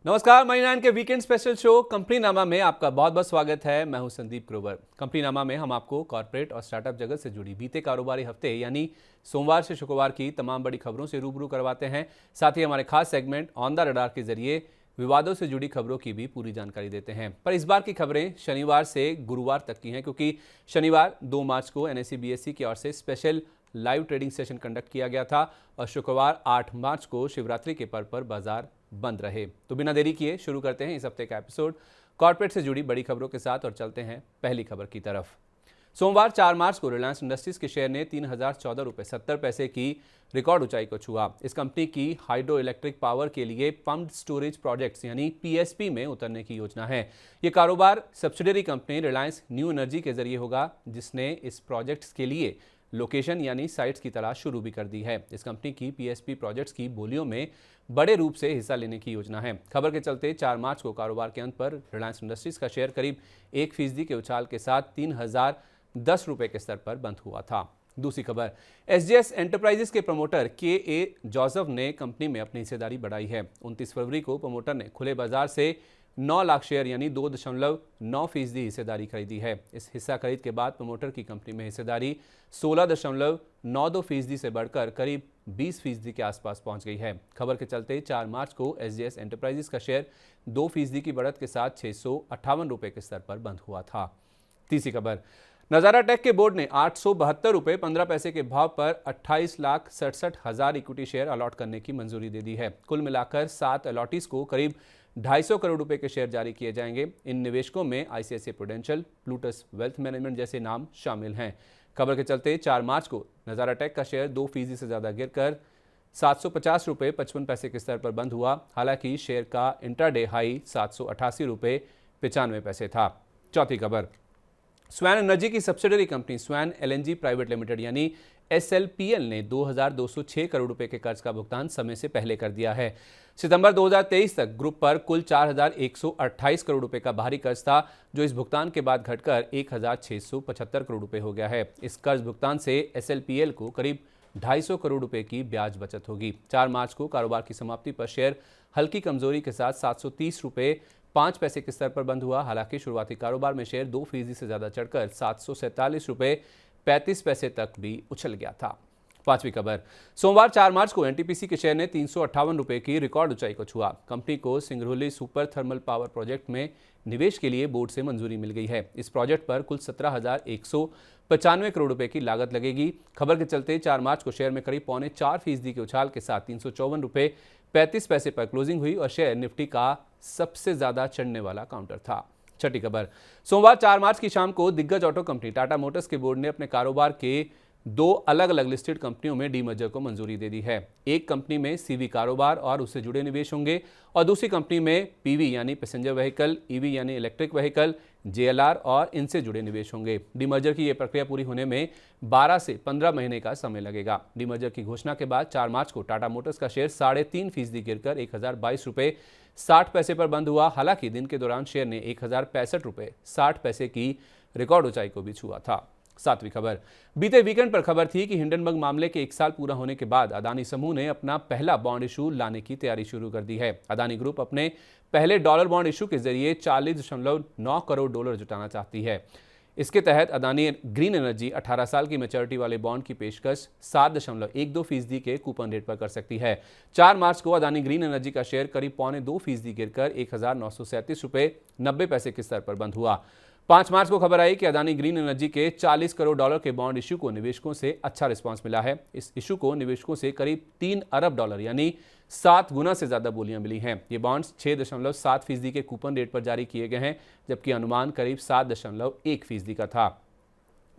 नमस्कार, money nine के weekend special show company नामा में आपका बहुत बहुत स्वागत है। मैं हूं संदीप ग्रोवर। कंपनी नामा में हम आपको कॉर्पोरेट और स्टार्टअप जगत से जुड़ी बीते कारोबारी हफ्ते यानी सोमवार से शुक्रवार की तमाम बड़ी खबरों से रूबरू करवाते हैं। साथ ही हमारे खास सेगमेंट ऑन द रडार के जरिए विवादों से जुड़ी खबरों की भी पूरी जानकारी देते हैं। पर इस बार की खबरें शनिवार से गुरुवार तक की हैं, क्योंकि शनिवार 2 मार्च को एनएसई बीएसई की ओर से special live trading session conduct किया गया था और शुक्रवार 8 मार्च को शिवरात्रि के पर्व पर बाजार बंद रहे। तो बिना देरी किए शुरू करते हैं इस हफ्ते का एपिसोड कॉर्पोरेट से जुड़ी बड़ी खबरों के साथ और चलते हैं पहली खबर की तरफ। सोमवार 4 मार्च को रिलायंस इंडस्ट्रीज के शेयर ने 3014 रुपये 70 पैसे की रिकॉर्ड ऊंचाई को छुआ। इस कंपनी की हाइड्रो इलेक्ट्रिक पावर के लिए पम्प्ड स्टोरेज प्रोजेक्ट्स यानी पीएसपी में उतरने की योजना है। ये कारोबार subsidiary company Reliance new energy के जरिए होगा, जिसने इस प्रोजेक्ट्स के लिए लोकेशन यानी साइट्स की तलाश शुरू भी कर दी है। इस कंपनी की पीएसपी प्रोजेक्ट्स की बोलियों में बड़े रूप से हिस्सा लेने की योजना है। खबर के चलते 4 मार्च को कारोबार के अंत पर रिलायंस इंडस्ट्रीज का शेयर करीब 1% के उछाल के साथ 3010 रुपये के स्तर पर बंद हुआ था। दूसरी खबर, एसजीएस एंटरप्राइजेस के प्रमोटर के जोसेफ ने कंपनी में अपनी हिस्सेदारी बढ़ाई है। 29 फरवरी को प्रमोटर ने खुले बाजार से 9 लाख शेयर यानी 2.9% हिस्सेदारी खरीदी है। इस हिस्सा खरीद के बाद प्रमोटर की कंपनी में हिस्सेदारी 16.92% से बढ़कर करीब 20% के आसपास पहुंच गई है। खबर के चलते 4 मार्च को एसजीएस एंटरप्राइजेस का शेयर 2% की बढ़त के साथ 658 रुपये के स्तर पर बंद हुआ था। तीसरी खबर, नजारा टेक के बोर्ड ने 872 रुपये 15 पैसे के भाव पर 28,67,000 इक्विटी शेयर अलॉट करने की मंजूरी दे दी है। कुल मिलाकर 7 अलॉटीज को करीब 250 करोड़ रुपए के शेयर जारी किए जाएंगे। इन निवेशकों में ICICI prudential, Plutus wealth management जैसे नाम शामिल हैं। खबर के चलते 4 मार्च को नजारा टेक का शेयर 2% से ज्यादा गिरकर 750 रुपये 55 पैसे के स्तर पर बंद हुआ। हालांकि शेयर का इंट्राडे हाई 788 रुपये 95 पैसे था। चौथी खबर, स्वैन एनर्जी की subsidiary company swan LNG private limited यानी एसएलपीएल ने 2206 करोड़ रुपए के कर्ज का भुगतान समय से पहले कर दिया है। सितंबर 2023 तक ग्रुप पर कुल 4128 करोड़ रुपए का बाहरी कर्ज था, जो इस भुगतान के बाद घटकर 1675 करोड़ रुपए हो गया है। इस कर्ज भुगतान से एसएलपीएल को करीब 250 करोड़ रुपए की ब्याज बचत होगी। 4 मार्च को कारोबार की समाप्ति पर शेयर हल्की कमजोरी के साथ 730 रुपये 5 पैसे के स्तर पर बंद हुआ। हालांकि शुरुआती कारोबार में शेयर 2% से ज्यादा चढ़कर 747 रुपये 35 पैसे तक भी उछल गया था। पांचवी खबर, सोमवार 4 मार्च को एनटीपीसी के शेयर ने 358 रुपये की रिकॉर्ड ऊंचाई को छुआ। कंपनी को Singrauli super thermal power project में निवेश के लिए बोर्ड से मंजूरी मिल गई है। इस प्रोजेक्ट पर कुल 17,195 करोड़ रुपए की लागत लगेगी। खबर के चलते 4 मार्च को शेयर में करीब 3.25% के उछाल के साथ 354 रुपये 35 पैसे पर क्लोजिंग हुई और शेयर निफ्टी का सबसे ज्यादा चढ़ने वाला काउंटर था। छठी खबर, सोमवार 4 मार्च की शाम को दिग्गज ऑटो कंपनी टाटा मोटर्स के बोर्ड ने अपने कारोबार के 2 अलग अलग लिस्टेड कंपनियों में डीमर्जर को मंजूरी दे दी है। एक कंपनी में सीवी कारोबार और उससे जुड़े निवेश होंगे और दूसरी कंपनी में पीवी यानी पैसेंजर व्हीकल, ईवी यानी इलेक्ट्रिक व्हीकल, जेएलआर और इनसे जुड़े निवेश होंगे। डीमर्जर की यह प्रक्रिया पूरी होने में 12 से 15 महीने का समय लगेगा। डीमर्जर की घोषणा के बाद 4 मार्च को टाटा मोटर्स का शेयर 3.5% गिरकर 1022 रुपये 60 पैसे पर बंद हुआ। हालांकि दिन के दौरान शेयर ने 1065 रुपये 60 पैसे की रिकॉर्ड ऊंचाई को भी छुआ था। सातवीं खबर, बीते वीकेंड पर खबर थी कि हिंडनबर्ग मामले के 1 साल पूरा होने के बाद अदानी समूह ने अपना पहला बॉन्ड इशू लाने की तैयारी शुरू कर दी है। अदानी ग्रुप अपने पहले डॉलर बॉन्ड इशू के जरिए 40.9 करोड़ डॉलर जुटाना चाहती है। इसके तहत अदानी ग्रीन एनर्जी 18 साल की मैच्योरिटी वाले बॉन्ड की पेशकश 7.12% के कूपन रेट पर कर सकती है। 4 मार्च को अदानी ग्रीन एनर्जी का शेयर करीब 2.25% गिरकर 1937 रुपये 90 पैसे के स्तर पर बंद हुआ। 5 मार्च को खबर आई कि अदानी ग्रीन एनर्जी के 40 करोड़ डॉलर के बॉन्ड इशू को निवेशकों से अच्छा रिस्पांस मिला है। इस इशू को निवेशकों से करीब 3 अरब डॉलर यानी 7 गुना से ज्यादा बोलियां मिली हैं। ये बॉन्ड्स 6.7% के कूपन रेट पर जारी किए गए हैं, जबकि अनुमान करीब 7.1% का था।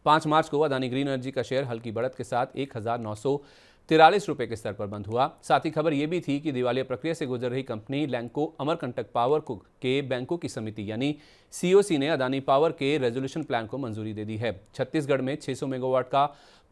5 मार्च को अदानी ग्रीन एनर्जी का शेयर हल्की बढ़त के साथ 1943 रुपये के स्तर पर बंद हुआ। साथ ही खबर यह भी थी कि दिवालिया प्रक्रिया से गुजर रही कंपनी लैंको अमरकंटक पावर को के बैंकों की समिति यानी सीओसी ने अदानी पावर के रेजोल्यूशन प्लान को मंजूरी दे दी है। छत्तीसगढ़ में 600 मेगावाट का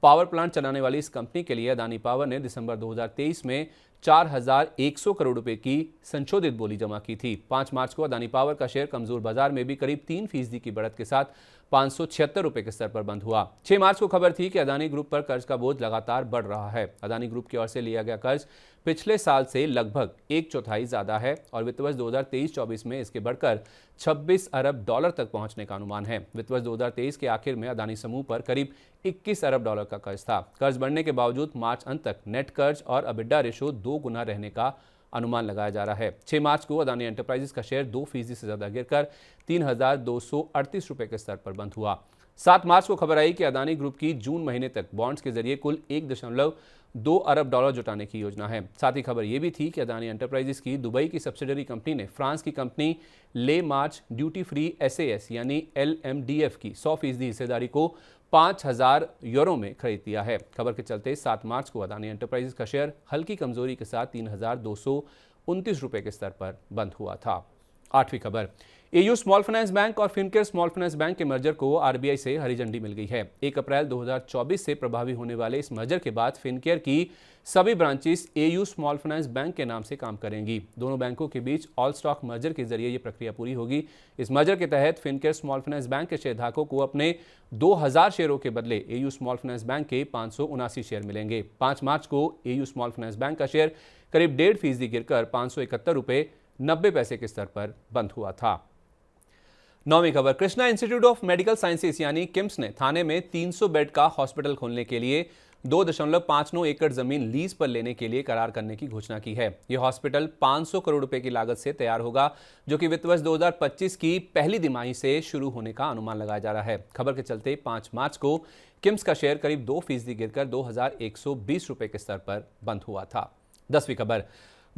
पावर प्लांट चलाने वाली इस कंपनी के लिए अदानी पावर ने दिसंबर 2023 में 4100 करोड़ रुपए की संशोधित बोली जमा की थी। 5 मार्च को अदानी पावर का शेयर कमजोर बाजार में भी करीब 3% की बढ़त के साथ 576 रुपए के स्तर पर बंद हुआ। 6 मार्च को खबर थी कि अदानी ग्रुप पर कर्ज का बोझ लगातार बढ़ रहा है। अदानी ग्रुप की ओर से लिया गया कर्ज पिछले साल से लगभग एक चौथाई ज्यादा है और वित्त वर्ष 2023-24 में इसके बढ़कर 26 अरब डॉलर तक पहुंचने का अनुमान है। वित्त वर्ष 2023 के आखिर में अदानी समूह पर करीब 21 अरब डॉलर का कर्ज था। कर्ज बढ़ने के बावजूद मार्च अंत तक नेट कर्ज और अबिडा रेशो 2 गुना रहने का अनुमान लगाया जा रहा है। 6 मार्च को अदानी एंटरप्राइजेस का शेयर 2% से ज्यादा गिरकर 3,238 रुपए के स्तर पर बंद हुआ। 7 मार्च को खबर आई कि अदानी ग्रुप की जून महीने तक बॉन्ड्स के जरिए कुल 1.2 अरब डॉलर जुटाने की योजना है। साथ ही खबर यह भी थी कि अदानी एंटरप्राइजेस की दुबई की सब्सिडरी कंपनी ने फ्रांस की कंपनी ले मार्च ड्यूटी फ्री SAS यानी LMDF की 100% हिस्सेदारी को 5,000 यूरो में खरीद लिया है। खबर के चलते 7 मार्च को अदानी एंटरप्राइजेस का शेयर हल्की कमजोरी के साथ 3,229 रुपए के स्तर पर बंद हुआ था। 8वीं खबर, एयू स्मॉल फाइनेंस बैंक और फिनकेयर स्मॉल फाइनेंस बैंक के मर्जर को आरबीआई से हरी झंडी मिल गई है। 1 अप्रैल 2024 से प्रभावी होने वाले इस मर्जर के बाद फिनकेयर की सभी branches AU small finance bank के नाम से काम करेंगी। दोनों बैंकों के बीच ऑल स्टॉक मर्जर के जरिए यह प्रक्रिया पूरी होगी। इस मर्जर के तहत फिनकेयर स्मॉल फाइनेंस बैंक के शेयरधारकों को अपने 2,000 शेयरों के बदले एयू स्मॉल फाइनेंस बैंक के 579 शेयर मिलेंगे। 5 मार्च को एयू स्मॉल फाइनेंस बैंक का शेयर करीब 1.5% गिरकर 571 रुपए 90 पैसे के स्तर पर बंद हुआ था। 9वीं खबर, Krishna institute of medical sciences यानी किम्स ने थाने में 300 बेड का हॉस्पिटल खोलने के लिए 2.59 एकड़ जमीन लीज पर लेने के लिए करार करने की घोषणा की है। यह हॉस्पिटल 500 करोड़ रुपए की लागत से तैयार होगा, जो कि वित्त वर्ष 2025 की पहली तिमाही से शुरू होने का अनुमान लगाया जा रहा है। खबर के चलते 5 मार्च को किम्स का शेयर करीब 2% गिरकर 2,120 रुपए के स्तर पर बंद हुआ था। 10वीं खबर,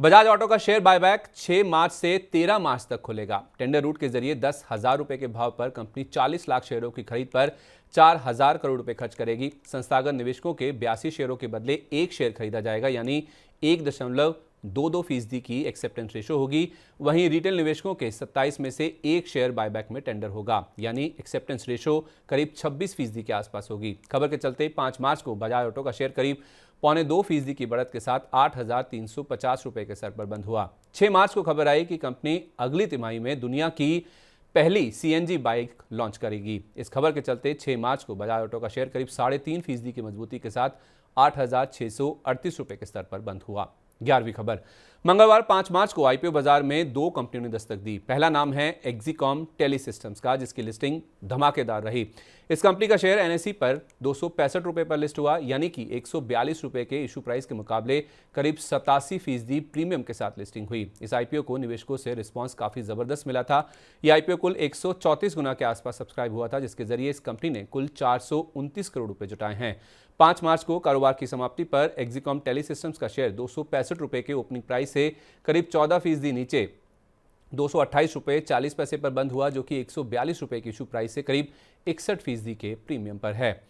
बजाज ऑटो का शेयर बायबैक 6 मार्च से 13 मार्च तक खुलेगा। टेंडर रूट के जरिए 10,000 रुपए के भाव पर कंपनी 40 लाख शेयरों की खरीद पर 4,000 करोड़ रुपए खर्च करेगी। संस्थागत निवेशकों के 82 शेयरों के बदले 1 शेयर खरीदा जाएगा, यानी 1.22% की एक्सेप्टेंस रेशो होगी। वहीं रिटेल निवेशकों के 27 में से 1 शेयर बायबैक में टेंडर होगा, यानी एक्सेप्टेंस रेशो करीब 26% के आसपास होगी। खबर के चलते 5 मार्च को बजाज ऑटो का शेयर करीब 0.25% की बढ़त के साथ 8,350 रुपए के स्तर पर बंद हुआ। 6 मार्च को खबर आई कि कंपनी अगली तिमाही में दुनिया की पहली CNG बाइक लॉन्च करेगी। इस खबर के चलते 6 मार्च को बजाज ऑटो का शेयर करीब 3.5% की मजबूती के साथ 8,638 रुपए के स्तर पर बंद हुआ। 11वीं खबर, मंगलवार 5 मार्च को IPO बाजार में 2 कंपनियों ने दस्तक दी। पहला नाम है एक्जीकॉम टेलीसिस्टम्स का, जिसकी लिस्टिंग धमाकेदार रही। इस कंपनी का शेयर NSE पर 265 रुपए पर लिस्ट हुआ, यानी कि 142 रुपए के इशू प्राइस के मुकाबले करीब 87% प्रीमियम के साथ लिस्टिंग हुई। इस IPO को निवेशकों से रिस्पांस काफी जबरदस्त मिला था। यह IPO कुल 134 गुना के आसपास सब्सक्राइब हुआ था, जिसके जरिए इस कंपनी ने कुल 429 करोड़ रुपए जुटाए हैं। 5 मार्च को कारोबार की समाप्ति पर एक्जीकॉम टेलीसिस्टम्स का शेयर 265 रुपए के ओपनिंग प्राइस से करीब 14% नीचे 228 रुपए 40 पैसे पर बंद हुआ, जो कि 142 रुपए की इशू प्राइस से करीब 61% के प्रीमियम पर है।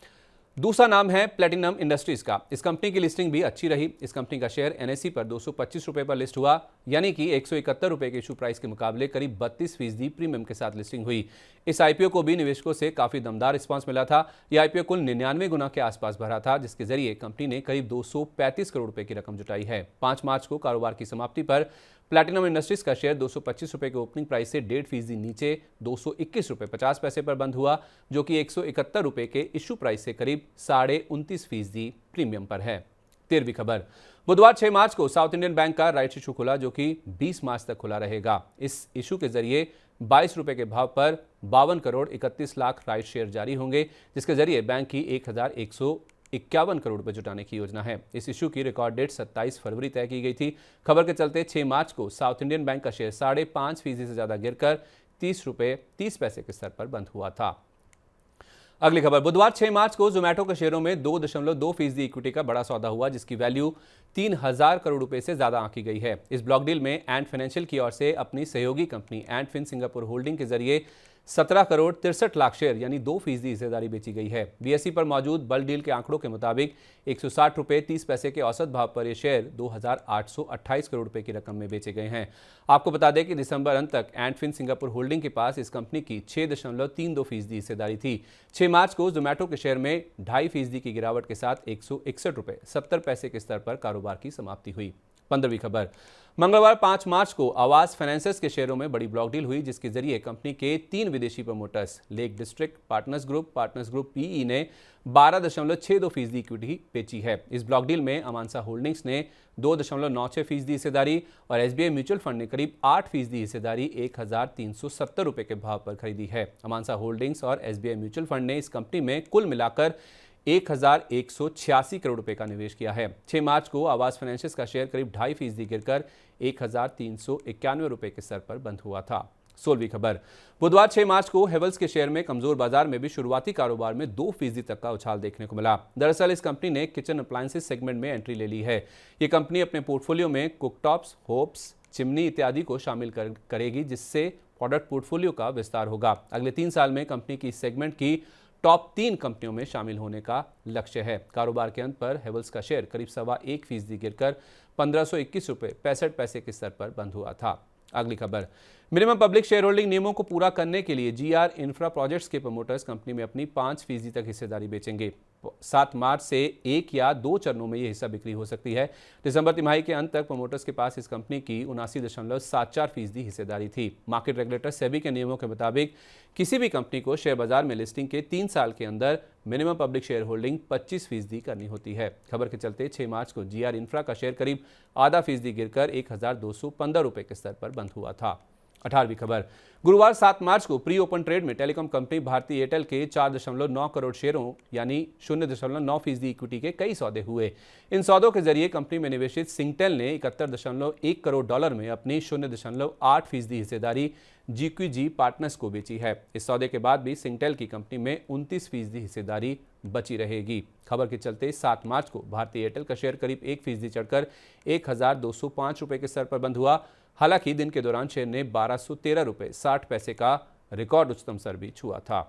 दूसरा नाम है प्लेटिनम इंडस्ट्रीज का। इस कंपनी की लिस्टिंग भी अच्छी रही। इस कंपनी का शेयर NSE पर 225 रुपए पर लिस्ट हुआ, यानी कि 171 रुपए के इशू प्राइस के मुकाबले करीब 32% प्रीमियम के साथ लिस्टिंग हुई। इस IPO को भी निवेशकों से काफी दमदार रिस्पांस मिला था। यह IPO कुल 99 गुना के आसपास भरा था, जिसके जरिए कंपनी ने करीब 235 करोड़ रुपए की रकम जुटाई है। 5 मार्च को कारोबार की समाप्ति पर प्लैटिनम इंडस्ट्रीज का शेयर 225 रुपए के ओपनिंग प्राइस से 1.5% नीचे 221 रुपए 50 पैसे पर बंद हुआ, जो कि 171 रुपए के इशू प्राइस से करीब 29.5% प्रीमियम पर है। 13वीं खबर, बुधवार 6 मार्च को साउथ इंडियन बैंक का राइट्स इशू खुला, जो कि 20 मार्च तक खुला रहेगा। इस इशू के जरिए 22 रुपए के भाव पर 52 करोड़ 31 लाख राइट शेयर जारी होंगे, जिसके जरिए बैंक की 1,151 करोड़ रुपए जुटाने की योजना है। इस इशू की रिकॉर्ड डेट 27 फरवरी तय की गई थी। खबर के चलते 6 मार्च को साउथ इंडियन बैंक का शेयर 5.5% से ज्यादा गिरकर 30 रुपए 30 पैसे के स्तर पर बंद हुआ था। अगली खबर, बुधवार 6 मार्च को जोमेटो के शेयरों में 2.2% इक्विटी का बड़ा सौदा हुआ, जिसकी वैल्यू 3,000 करोड़ रुपए से ज्यादा आंकी गई है। इस ब्लॉक डील में एंड फाइनेंशियल की ओर से अपनी सहयोगी company Ant Fin Singapore holding के जरिए 17 करोड़ 63 लाख शेयर यानी 2% हिस्सेदारी बेची गई है। BSE पर मौजूद बल्क डील के आंकड़ों के मुताबिक 160 रुपए 30 पैसे के औसत भाव पर ये शेयर 2,828 करोड़ रुपए की रकम में बेचे गए हैं। आपको बता दें कि दिसंबर अंत तक एंड फिन सिंगापुर होल्डिंग के पास इस कंपनी की 6.32% हिस्सेदारी थी। 6 मार्च को जोमेटो के शेयर में 2.5% की गिरावट के साथ 161 रुपए 70 पैसे के स्तर पर कारोबार की समाप्ति हुई। 15वीं खबर, मंगलवार 5 मार्च को आवास फाइनेंसर्स के शेयरों में बड़ी ब्लॉक डील हुई, जिसके जरिए कंपनी के 3 विदेशी promoters Lake District partners group PE ने 12.62% इक्विटी बेची है। इस ब्लॉक डील में अमांसा होल्डिंग्स ने 2.96% हिस्सेदारी और एसबीआई म्यूचुअल फंड ने करीब 8% हिस्सेदारी 1370 रुपए के भाव पर खरीदी है। अमांसा होल्डिंग्स और एसबीआई म्यूचुअल फंड ने इस कंपनी में कुल मिलाकर 1186 करोड़ रुपए का निवेश किया है। 6 मार्च को आवास फाइनेंसियर्स का शेयर करीब 2.5% गिरकर 1391 रुपए के स्तर पर बंद हुआ था। 16वीं खबर, बुधवार 6 मार्च को हेवल्स के शेयर में कमजोर बाजार में भी शुरुआती कारोबार में 2% तक का उछाल देखने को मिला। दरअसल इस कंपनी ने किचन अप्लायंसेस सेगमेंट में एंट्री ले ली है। ये कंपनी अपने पोर्टफोलियो में कुकटॉप्स, होप्स, चिमनी इत्यादि को शामिल करेगी, जिससे प्रोडक्ट पोर्टफोलियो का विस्तार होगा। अगले 3 साल में कंपनी की इस सेगमेंट की टॉप 3 कंपनियों में शामिल होने का लक्ष्य है। कारोबार के अंत पर हेवल्स का शेयर करीब 1.25% गिरकर 1521 रुपए 65 पैसे के स्तर पर बंद हुआ था। अगली खबर, मिनिमम पब्लिक शेयर होल्डिंग नियमों को पूरा करने के लिए जीआर इंफ्रा प्रोजेक्ट्स के प्रमोटर्स कंपनी में अपनी 5% तक हिस्सेदारी बेचेंगे। 7 मार्च से 1 या 2 चरणों में यह हिस्सा बिक्री हो सकती है। दिसंबर तिमाही के अंत तक प्रमोटर्स के पास इस कंपनी की 79.74% हिस्सेदारी थी। मार्केट रेगुलेटर सेबी के नियमों के मुताबिक किसी भी कंपनी को शेयर बाजार में लिस्टिंग के 3 साल के अंदर मिनिमम पब्लिक शेयर होल्डिंग 25% करनी होती है। खबर के चलते 6 मार्च को जीआर इंफ्रा का शेयर करीब 0.5% गिरकर 1215 रुपए के स्तर पर बंद हुआ था। 18वीं खबर, गुरुवार 7 मार्च को प्री ओपन ट्रेड में टेलीकॉम कंपनी भारती एयरटेल के 4.9 करोड़ शेयरों यानी 0.9% इक्विटी के कई सौदे हुए। इन सौदों के जरिए कंपनी में निवेशित सिंगटेल ने 71.1 करोड़ डॉलर में अपनी 0.8% हिस्सेदारी जीक्यूजी पार्टनर्स को बेची है। इस सौदे के बाद भी सिंगटेल की कंपनी में 29% हिस्सेदारी बची रहेगी। खबर के चलते 7 मार्च को भारती एयरटेल का शेयर करीब 1% चढ़कर 1205 रुपए के स्तर पर बंद हुआ। हालांकि दिन के दौरान शेयर ने 1213 रुपए 60 पैसे का रिकॉर्ड उच्चतम स्तर भी छुआ था।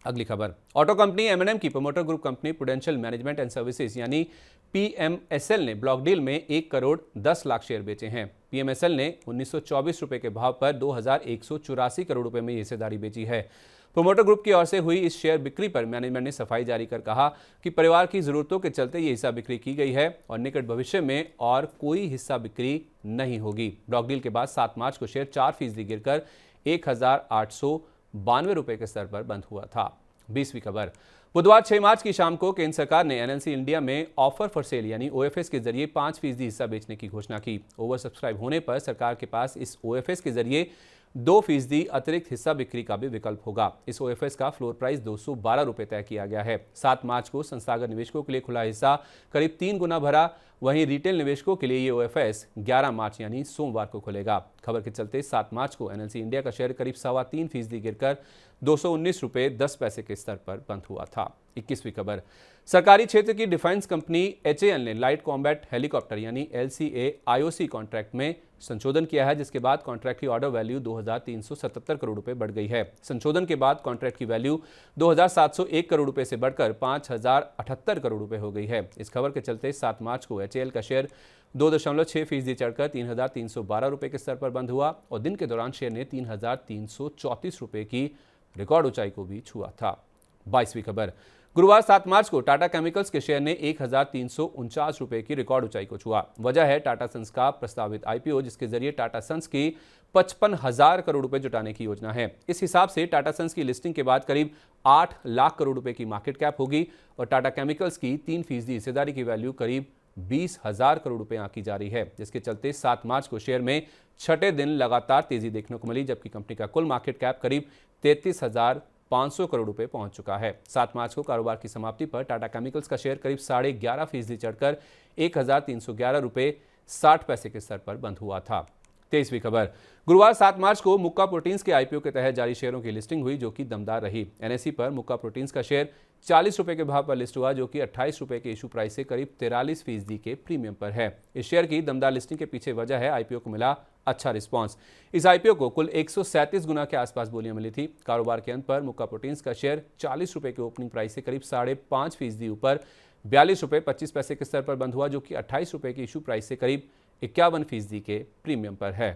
अगली खबर, ऑटो कंपनी एम&एम की promoter group company prudential management and services यानी पीएमएसएल ने ब्लॉक डील में 1 करोड़ 10 लाख शेयर बेचे हैं। पीएमएसएल ने 1924 रुपए के भाव पर 2184 करोड़ रुपए में हिस्सेदारी बेची है। प्रमोटर ग्रुप की ओर से हुई इस शेयर बिक्री पर मैनेजमेंट ने सफाई जारी कर कहा कि परिवार की जरूरतों के चलते ये हिस्सा बिक्री की गई है और निकट भविष्य में और कोई हिस्सा बिक्री नहीं होगी। ब्लॉक डील के बाद 7 मार्च को शेयर 4% गिरकर 1892 रुपए के स्तर पर बंद हुआ था। 20वीं खबर, बुधवार 6 मार्च की शाम को केंद्र सरकार ने एनएलसी इंडिया में ऑफर फॉर सेल यानी ओएफएस के जरिए 5% हिस्सा बेचने की घोषणा की। ओवर सब्सक्राइब होने पर सरकार के पास इस ओएफएस के जरिए 2% अतिरिक्त हिस्सा बिक्री का भी विकल्प होगा। इस ओएफएस का फ्लोर प्राइस 212 रुपए तय किया गया है। 7 मार्च को संस्थागत निवेशकों के लिए खुला हिस्सा करीब 3 गुना भरा। वहीं रिटेल निवेशकों के लिए ये ओएफएस 11 मार्च यानी सोमवार को खुलेगा। खबर के चलते 7 मार्च को एनएलसी इंडिया का शेयर करीब 3.25% गिरकर 219 रुपए 10 पैसे के स्तर पर बंद हुआ था। 21वीं खबर, सरकारी क्षेत्र की डिफेंस कंपनी एचएएल ने लाइट कॉम्बैट हेलीकॉप्टर यानी एलसीए आईओसी कॉन्ट्रैक्ट में संशोधन किया है, जिसके बाद कॉन्ट्रैक्ट की ऑर्डर वैल्यू 2377 करोड़ रुपए बढ़ गई है। संशोधन के बाद कॉन्ट्रैक्ट की वैल्यू 2701 करोड़ रुपए से बढ़कर 5078 करोड़ रुपए हो गई है। इस खबर के चलते 7 मार्च को एचएएल का शेयर 2.6% चढ़कर 3312 रुपए के स्तर पर बंद हुआ और दिन के दौरान शेयर ने 3334 रुपए की रिकॉर्ड ऊंचाई को भी छुआ था। 22वीं खबर, गुरुवार 7 मार्च को टाटा केमिकल्स के शेयर ने 1349 रुपए की रिकॉर्ड ऊंचाई को छुआ। वजह है टाटा सन्स का प्रस्तावित आईपीओ, जिसके जरिए टाटा सन्स की 55,000 करोड़ रुपए जुटाने की योजना है। इस हिसाब से टाटा सन्स की लिस्टिंग के बाद करीब 8 लाख करोड़ रुपए की मार्केट कैप होगी और टाटा केमिकल्स की 3% हिस्सेदारी की वैल्यू करीब 20,000 करोड़ रुपए आंकी जा रही है, जिसके चलते 7 मार्च को शेयर में छठे दिन लगातार तेजी देखने को मिली, जबकि कंपनी का कुल मार्केट कैप करीब 33,500 करोड़ रुपए पहुंच चुका है। 7 मार्च को कारोबार की समाप्ति पर टाटा केमिकल्स का शेयर करीब 11.5% चढ़कर 1311 रुपए 60 पैसे के स्तर पर बंद हुआ था। 23वीं खबर, गुरुवार 7 मार्च को मुक्का प्रोटीन्स के आईपीओ के तहत जारी शेयरों की लिस्टिंग हुई, जो कि दमदार रही। एनएसई पर मुक्का प्रोटीन्स का शेयर 40 रुपए के भाव पर लिस्ट हुआ, जो कि 28 रुपए के इशू प्राइस से करीब 43% के प्रीमियम पर है। इस शेयर की दमदार लिस्टिंग के पीछे वजह है आईपीओ को मिला अच्छा रिस्पांस। इस आईपीओ को कुल 137 गुना के आसपास बोलियां मिली थी। कारोबार के अंत पर मुक्का प्रोटीन्स का शेयर 40 रुपए के ओपनिंग प्राइस से करीब 5.5% ऊपर 42 रुपए 25 पैसे के स्तर पर बंद हुआ, जो कि 28 रुपए के इशू प्राइस से करीब 51% के प्रीमियम पर है।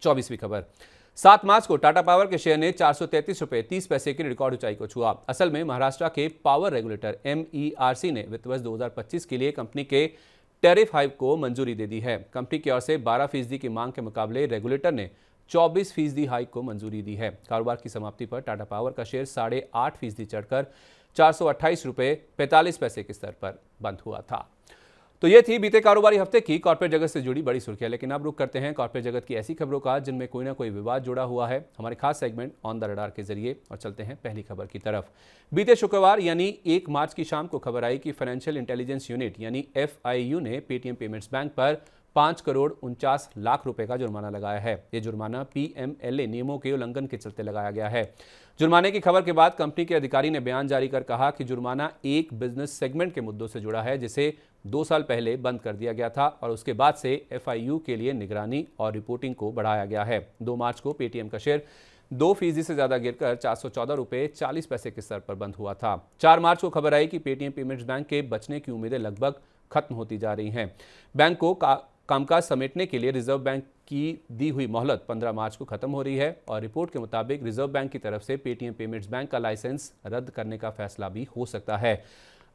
24वीं खबर, 7 मार्च को टाटा पावर के शेयर ने 433 रुपए 30 पैसे की रिकॉर्ड ऊंचाई को छुआ। असल में महाराष्ट्र के पावर रेगुलेटर MERC ने वित्त वर्ष 2025 के लिए कंपनी के टैरिफ हाइक को मंजूरी दे दी है। कंपनी की ओर से 12% की मांग के मुकाबले रेगुलेटर ने 24% हाइक को मंजूरी दी है। कारोबार की समाप्ति पर टाटा पावर का शेयर 8.5% चढ़कर 428 रुपये 45 पैसे के स्तर पर बंद हुआ था। तो ये थी बीते कारोबारी हफ्ते की कॉर्पोरेट जगत से जुड़ी बड़ी सुर्खियां। लेकिन अब रुक करते हैं कॉर्पोरेट जगत की ऐसी खबरों का जिनमें कोई ना कोई विवाद जुड़ा हुआ है, हमारे खास सेगमेंट ऑन द रडार के जरिए। और चलते हैं पहली खबर की तरफ। बीते शुक्रवार यानी 1 मार्च की शाम को खबर आई कि फाइनेंशियल इंटेलिजेंस यूनिट यानी FIU ने पेटीएम पेमेंट्स बैंक पर 5 करोड़ 49 लाख रुपए का जुर्माना लगाया है। ये जुर्माना PMLA नियमों के उल्लंघन के चलते लगाया गया है। जुर्माने की खबर के बाद कंपनी के अधिकारी ने बयान जारी कर कहा कि जुर्माना एक बिजनेस सेगमेंट के मुद्दों से जुड़ा है, जिसे 2 साल पहले बंद कर दिया गया था और उसके बाद से FIU के लिए निगरानी और रिपोर्टिंग को बढ़ाया गया है। 2 मार्च को पेटीएम का शेयर 2% से ज्यादा गिरकर 414 रुपये 40 पैसे के स्तर पर बंद हुआ था। 4 मार्च को खबर आई कि पेटीएम पेमेंट्स बैंक के बचने की उम्मीदें लगभग खत्म होती जा रही हैं। बैंक को कामकाज समेटने के लिए रिजर्व बैंक की दी हुई मोहलत 15 मार्च को खत्म हो रही है और रिपोर्ट के मुताबिक रिजर्व बैंक की तरफ से पेटीएम पेमेंट्स बैंक का लाइसेंस रद्द करने का फैसला भी हो सकता है।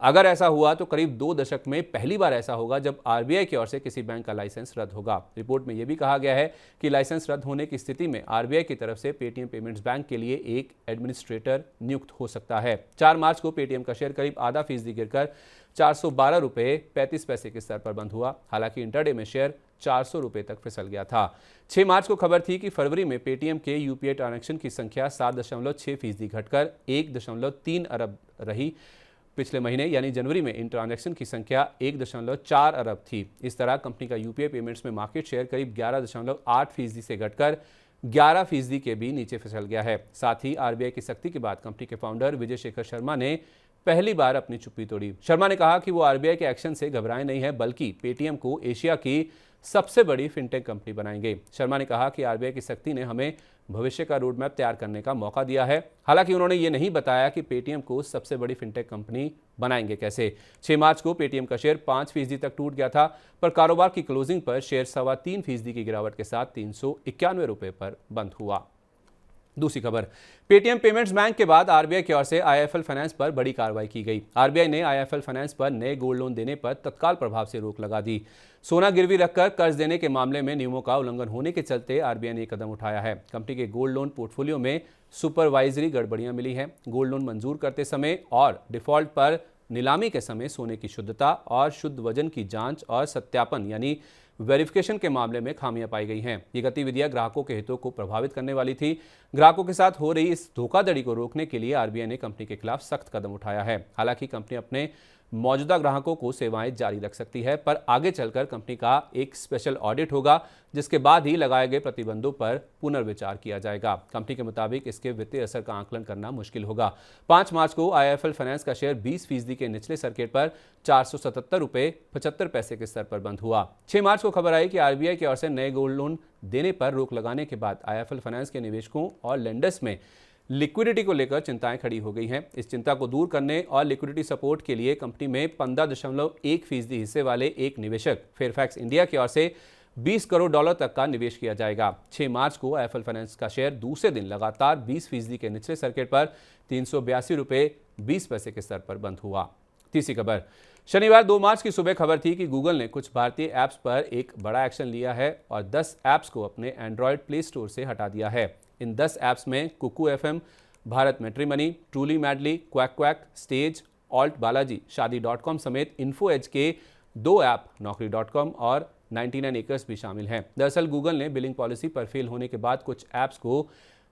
अगर ऐसा हुआ तो करीब 2 दशक में पहली बार ऐसा होगा जब RBI की ओर से किसी बैंक का लाइसेंस रद्द होगा। रिपोर्ट में यह भी कहा गया है कि लाइसेंस रद्द होने की स्थिति में RBI की तरफ से पेटीएम पेमेंट्स बैंक के लिए एक एडमिनिस्ट्रेटर नियुक्त हो सकता है। 4 मार्च को पेटीएम का शेयर करीब आधा फीसदी गिरकर 412 रुपये 35 पैसे के स्तर पर बंद हुआ। हालांकि इंटरडे में शेयर 400 रुपये तक फिसल गया था। 6 मार्च को खबर थी कि फरवरी में पेटीएम के UPI ट्रांजैक्शन की संख्या 7.6% घटकर 1.3 अरब रही। पिछले महीने यानी जनवरी में इन ट्रांजैक्शन की संख्या 1.4 अरब थी। इस तरह कंपनी का UPI पेमेंट्स में मार्केट शेयर करीब 11.8% से घटकर 11% के भी नीचे फिसल गया है। साथ ही RBI की सख्ती के बाद कंपनी के फाउंडर विजय शेखर शर्मा ने पहली बार अपनी चुप्पी तोड़ी। शर्मा ने कहा कि वो RBI के एक्शन से घबराए नहीं है, बल्कि पेटीएम को एशिया की सबसे बड़ी फिनटेक कंपनी बनाएंगे। शर्मा ने कहा कि RBI की सख्ती ने हमें भविष्य का रोड मैप तैयार करने का मौका दिया है। हालांकि उन्होंने ये नहीं बताया कि पेटीएम को सबसे बड़ी फिनटेक कंपनी बनाएंगे कैसे। 6 मार्च को पेटीएम का शेयर 5% तक टूट गया था, पर कारोबार की क्लोजिंग पर शेयर 3.25% की गिरावट के साथ 391 रुपये पर बंद हुआ। दूसरी खबर, पेटीएम पेमेंट्स बैंक के बाद RBI की ओर से IIFL फाइनेंस पर बड़ी कार्रवाई की गई। RBI ने IIFL फाइनेंस पर नए गोल्ड लोन देने पर तत्काल प्रभाव से रोक लगा दी। सोना गिरवी रखकर कर्ज देने के मामले में नियमों का उल्लंघन होने के चलते RBI ने कदम उठाया है। कंपनी के गोल्ड लोन पोर्टफोलियो में सुपरवाइजरी गड़बड़ियां मिली हैं। गोल्ड लोन मंजूर करते समय और डिफॉल्ट पर नीलामी के समय सोने की शुद्धता और शुद्ध वजन की जांच और सत्यापन यानी वेरिफिकेशन के मामले में खामियां पाई गई हैं। ये गतिविधियां ग्राहकों के हितों को प्रभावित करने वाली थी। ग्राहकों के साथ हो रही इस धोखाधड़ी को रोकने के लिए RBI ने कंपनी के खिलाफ सख्त कदम उठाया है। हालांकि कंपनी अपने मौजूदा ग्राहकों को सेवाएं जारी रख सकती है, पर आगे चलकर कंपनी का एक स्पेशल ऑडिट होगा, जिसके बाद ही लगाए गए प्रतिबंधों पर पुनर्विचार किया जाएगा। कंपनी के मुताबिक इसके वित्तीय असर का आकलन करना मुश्किल होगा। 5 मार्च को IIFL फाइनेंस का शेयर 20% के निचले सर्किट पर 477 रुपये 75 पैसे के स्तर पर बंद हुआ। 6 मार्च को खबर आई कि RBI की ओर से नए गोल्ड लोन देने पर रोक लगाने के बाद IIFL फाइनेंस के निवेशकों और लेंडर्स में लिक्विडिटी को लेकर चिंताएं खड़ी हो गई हैं। इस चिंता को दूर करने और लिक्विडिटी सपोर्ट के लिए कंपनी में 15.1% हिस्से वाले एक निवेशक फेयरफैक्स इंडिया की ओर से $20 करोड़ तक का निवेश किया जाएगा। 6 मार्च को IIFL फाइनेंस का शेयर दूसरे दिन लगातार 20% के निचले सर्किट पर 382 रुपये 20 पैसे के स्तर पर बंद हुआ। तीसरी खबर, शनिवार 2 मार्च की सुबह खबर थी कि गूगल ने कुछ भारतीय ऐप्स पर एक बड़ा एक्शन लिया है और 10 ऐप्स को अपने एंड्रॉयड प्ले स्टोर से हटा दिया है। इन 10 ऐप्स में Kuku FM, Bharat Matrimony, Truly Madly, Quack Quack, Stage, Alt Balaji, शादी.com समेत इन्फो एज के 2 ऐप नौकरी.com और 99 एकर्स भी शामिल हैं। दरअसल गूगल ने बिलिंग पॉलिसी पर फेल होने के बाद कुछ ऐप्स को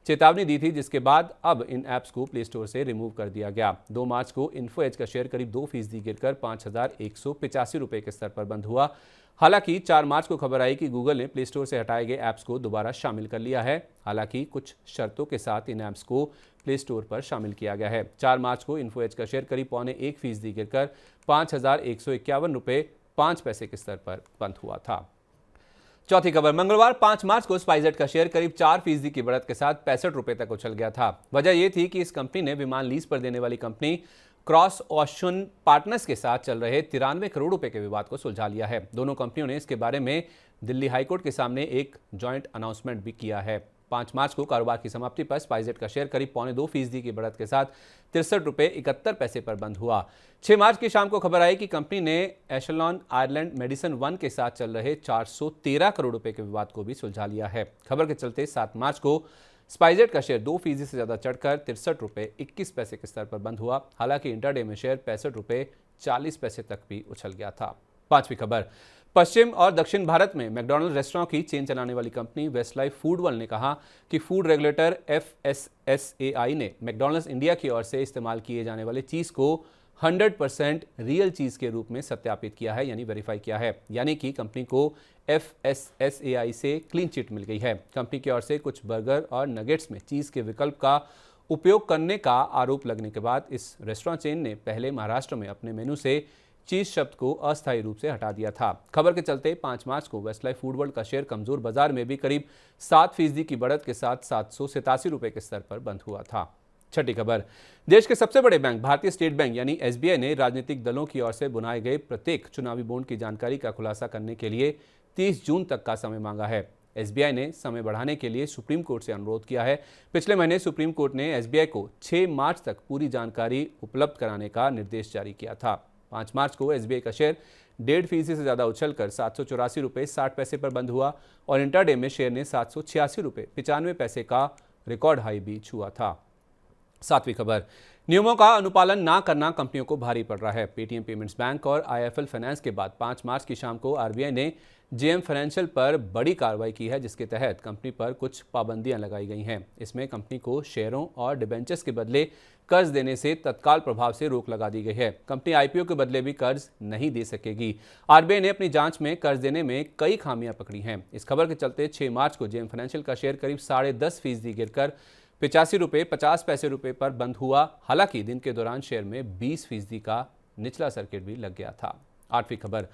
चेतावनी दी थी, जिसके बाद अब इन ऐप्स को प्ले स्टोर से रिमूव कर दिया गया। 2 मार्च को इन्फो एज का शेयर करीब 2% गिरकर 5,185 रुपये के स्तर पर बंद हुआ। हालांकि 4 मार्च को खबर आई कि गूगल ने प्ले स्टोर से हटाए गए ऐप्स को दोबारा शामिल कर लिया है। हालांकि कुछ शर्तों के साथ इन ऐप्स को प्ले स्टोर पर शामिल किया गया है। 4 मार्च को इन्फो एज का शेयर करीब 0.25% गिरकर 5,151 रुपये 5 पैसे के स्तर पर बंद हुआ था। चौथी खबर, मंगलवार 5 मार्च को स्पाइसजेट का शेयर करीब 4% की बढ़त के साथ 65 रुपये तक उछल गया था। वजह यह थी कि इस कंपनी ने विमान लीज पर देने वाली कंपनी क्रॉस ओशन पार्टनर्स के साथ चल रहे 93 करोड़ रुपए के विवाद को सुलझा लिया है। दोनों कंपनियों ने इसके बारे में दिल्ली हाईकोर्ट के सामने एक जॉइंट अनाउंसमेंट भी किया है। 5 मार्च को कारोबार की समाप्ति पर स्पाइसजेट का शेयर करीब 0.25% की बढ़त के साथ 63.71 पर बंद हुआ। 6 मार्च की शाम को खबर आई कि कंपनी ने एशेलॉन आयरलैंड मेडिसिन 1 के साथ चल रहे 413 करोड़ रुपए के विवाद को भी सुलझा लिया है। खबर के चलते 7 मार्च को स्पाइसजेट का शेयर 2% से ज्यादा चढ़कर 63.21 के स्तर पर बंद हुआ। हालांकि इंट्राडे में शेयर 65.40 तक भी उछल गया था। 5वीं खबर, पश्चिम और दक्षिण भारत में मैकडॉनल्ड रेस्टोरेंट की चेन चलाने वाली कंपनी वेस्टलाइफ फूडवर्ल्ड ने कहा कि फूड रेगुलेटर FSSAI ने मैकडॉनल्ड्स इंडिया की ओर से इस्तेमाल किए जाने वाले चीज को 100% रियल चीज के रूप में सत्यापित किया है, यानी वेरीफाई किया है। यानी कि कंपनी को FSSAI से क्लीन चिट मिल गई है। कंपनी की ओर से कुछ बर्गर और नगेट्स में चीज के विकल्प का उपयोग करने का आरोप लगने के बाद इस रेस्टोरेंट चेन ने पहले महाराष्ट्र में अपने मेनू से चीज शब्द को अस्थायी रूप से हटा दिया था। खबर के चलते 5 मार्च को वेस्टलाइफ फूडवर्ल्ड का शेयर कमजोर बाजार में भी करीब 7% की बढ़त के साथ 787 रुपए के स्तर पर बंद हुआ था। 6ठी खबर, देश के सबसे बड़े बैंक भारतीय स्टेट बैंक यानी SBI ने राजनीतिक दलों की ओर से बुनाए गए प्रत्येक चुनावी बॉन्ड की जानकारी का खुलासा करने के लिए 30 जून तक का समय मांगा है। SBI ने समय बढ़ाने के लिए सुप्रीम कोर्ट से अनुरोध किया है। पिछले महीने सुप्रीम कोर्ट ने SBI को 6 मार्च तक पूरी जानकारी उपलब्ध कराने का निर्देश जारी किया था। 5 मार्च को SBI का शेयर 1.5% से ज्यादा उछलकर 784.60 पर बंद हुआ और इंट्राडे में शेयर ने 786.95 का रिकॉर्ड हाई भी छुआ था। 7वीं खबर, नियमों का अनुपालन ना करना कंपनियों को भारी पड़ रहा है। पेटीएम पेमेंट्स बैंक और IIFL फाइनेंस के बाद 5 मार्च की शाम को RBI ने JM फाइनेंशियल पर बड़ी कार्रवाई की है, जिसके तहत कंपनी पर कुछ पाबंदियां लगाई गई हैं। इसमें कंपनी को शेयरों और डिबेंचर्स के बदले कर्ज देने से तत्काल प्रभाव से रोक लगा दी गई है। कंपनी IPO के बदले भी कर्ज नहीं दे सकेगी। RBI ने अपनी जांच में कर्ज देने में कई खामियां पकड़ी हैं। इस खबर के चलते 6 मार्च को JM फाइनेंशियल का शेयर करीब 10.5% गिरकर 85.50 रुपए पर बंद हुआ। हालांकि दिन के दौरान शेयर में 20% का निचला सर्किट भी लग गया था। 8वीं खबर,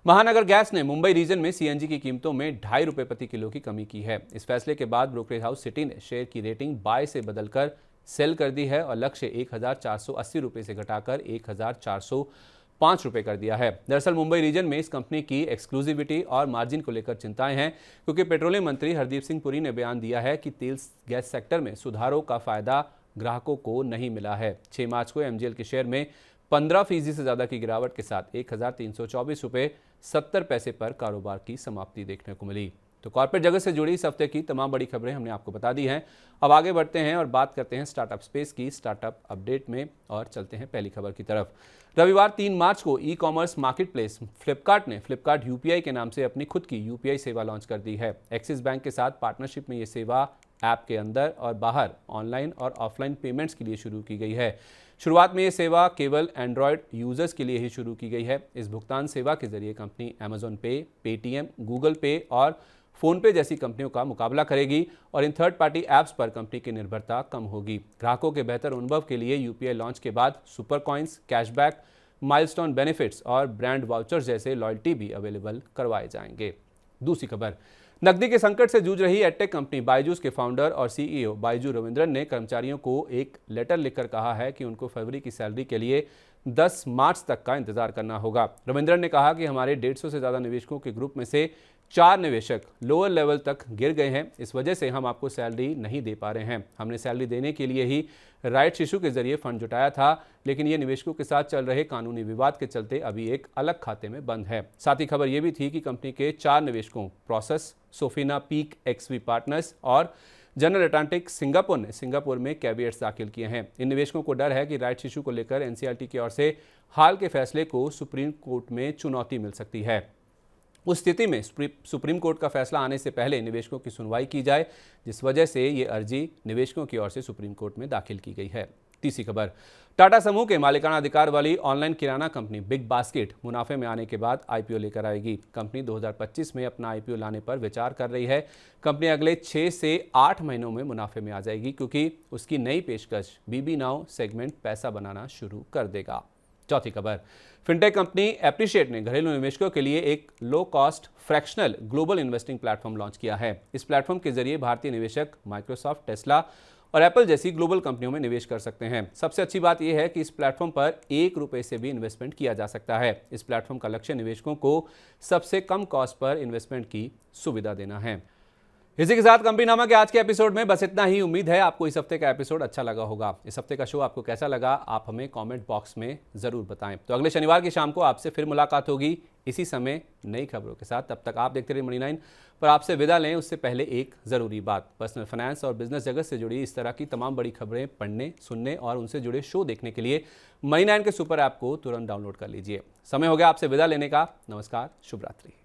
महानगर गैस ने मुंबई रीजन में CNG की कीमतों में 2.5 रुपए प्रति किलो की कमी की है। इस फैसले के बाद ब्रोकरेज हाउस सिटी ने शेयर की रेटिंग बाय से बदलकर सेल कर दी है और लक्ष्य 1,480 रुपए से घटाकर 1,405 रुपए कर दिया है। दरअसल मुंबई रीजन में इस कंपनी की एक्सक्लूसिविटी और मार्जिन को लेकर चिंताएं हैं, क्योंकि पेट्रोलियम मंत्री हरदीप सिंह पुरी ने बयान दिया है कि तेल गैस सेक्टर में सुधारों का फायदा ग्राहकों को नहीं मिला है। 6 मार्च को MGL के शेयर में 15% से ज्यादा की गिरावट के साथ 1,324.70 पर कारोबार की समाप्ति देखने को मिली। तो कॉर्पोरेट जगत से जुड़ी इस हफ्ते की तमाम बड़ी खबरें हमने आपको बता दी हैं। अब आगे बढ़ते हैं और बात करते हैं स्टार्टअप स्पेस की स्टार्टअप अपडेट में और चलते हैं पहली खबर की तरफ। रविवार 3 मार्च को ई-कॉमर्स मार्केटप्लेस फ्लिपकार्ट ने फ्लिपकार्ट UPI के नाम से अपनी खुद की UPI सेवा लॉन्च कर दी है। एक्सिस बैंक के साथ पार्टनरशिप में ये सेवा ऐप के अंदर और बाहर ऑनलाइन और ऑफलाइन पेमेंट्स के लिए शुरू की गई है। शुरुआत में ये सेवा केवल एंड्रॉयड यूजर्स के लिए ही शुरू की गई है। इस भुगतान सेवा के जरिए कंपनी Amazon पे, पेटीएम, गूगल पे और फोन पे जैसी कंपनियों का मुकाबला करेगी और इन थर्ड पार्टी ऐप्स पर कंपनी की निर्भरता कम होगी। ग्राहकों के बेहतर अनुभव के लिए UPI लॉन्च के बाद super coins, cashback, milestone benefits और ब्रांड वाउचर्स जैसे लॉयल्टी भी अवेलेबल करवाए जाएंगे। दूसरी खबर, नकदी के संकट से जूझ रही एडटेक कंपनी बायजूस के फाउंडर और CEO बायजू रविंद्रन ने कर्मचारियों को एक लेटर लिखकर कहा है कि उनको फरवरी की सैलरी के लिए 10 मार्च तक का इंतजार करना होगा। रविंद्रन ने कहा कि हमारे 150 से ज्यादा निवेशकों के ग्रुप में से 4 निवेशक लोअर लेवल तक गिर गए हैं। इस वजह से हम आपको सैलरी नहीं दे पा रहे हैं। हमने सैलरी देने के लिए ही राइट्स इशू के जरिए फंड जुटाया था, लेकिन ये निवेशकों के साथ चल रहे कानूनी विवाद के चलते अभी एक अलग खाते में बंद है। साथ ही खबर ये भी थी कि कंपनी के 4 निवेशकों प्रोसेस, सोफिना पीक XV पार्टनर्स और जनरल अटलांटिक सिंगापुर ने सिंगापुर में कैविएट्स दाखिल किए हैं। इन निवेशकों को डर है कि राइट्स इशू को लेकर NCLT की ओर से हाल के फैसले को सुप्रीम कोर्ट में चुनौती मिल सकती है। उस स्थिति में सुप्रीम कोर्ट का फैसला आने से पहले निवेशकों की सुनवाई की जाए, जिस वजह से ये अर्जी निवेशकों की ओर से सुप्रीम कोर्ट में दाखिल की गई है। तीसरी खबर, टाटा समूह के मालिकाना अधिकार वाली ऑनलाइन किराना कंपनी बिग बास्केट मुनाफे में आने के बाद IPO लेकर आएगी। कंपनी 2025 में अपना IPO लाने पर विचार कर रही है। कंपनी अगले 6 से 8 महीनों में मुनाफे में आ जाएगी, क्योंकि उसकी नई पेशकश BB नाउ सेगमेंट पैसा बनाना शुरू कर देगा। चौथी खबर, फिनटेक कंपनी एप्रिशिएट ने घरेलू निवेशकों के लिए एक low cost fractional global investing platform launch किया है। इस प्लेटफॉर्म के जरिए भारतीय निवेशक माइक्रोसॉफ्ट, टेस्ला और एप्पल जैसी ग्लोबल कंपनियों में निवेश कर सकते हैं। सबसे अच्छी बात यह है कि इस प्लेटफॉर्म पर 1 रुपये से भी इन्वेस्टमेंट किया जा सकता है। इस प्लेटफॉर्म का लक्ष्य निवेशकों को सबसे कम कॉस्ट पर इन्वेस्टमेंट की सुविधा देना है। इसी के साथ कंपनी नामा के आज के एपिसोड में बस इतना ही। उम्मीद है आपको इस हफ्ते का एपिसोड अच्छा लगा होगा। इस हफ्ते का शो आपको कैसा लगा आप हमें कमेंट बॉक्स में ज़रूर बताएं। तो अगले शनिवार की शाम को आपसे फिर मुलाकात होगी इसी समय नई खबरों के साथ। तब तक आप देखते रहिए मनी 9। पर आपसे विदा लें उससे पहले एक ज़रूरी बात, पर्सनल फाइनेंस और बिजनेस जगत से जुड़ी इस तरह की तमाम बड़ी खबरें पढ़ने, सुनने और उनसे जुड़े शो देखने के लिए मनी 9 के सुपर ऐप को तुरंत डाउनलोड कर लीजिए। समय हो गया आपसे विदा लेने का। नमस्कार, शुभ रात्रि।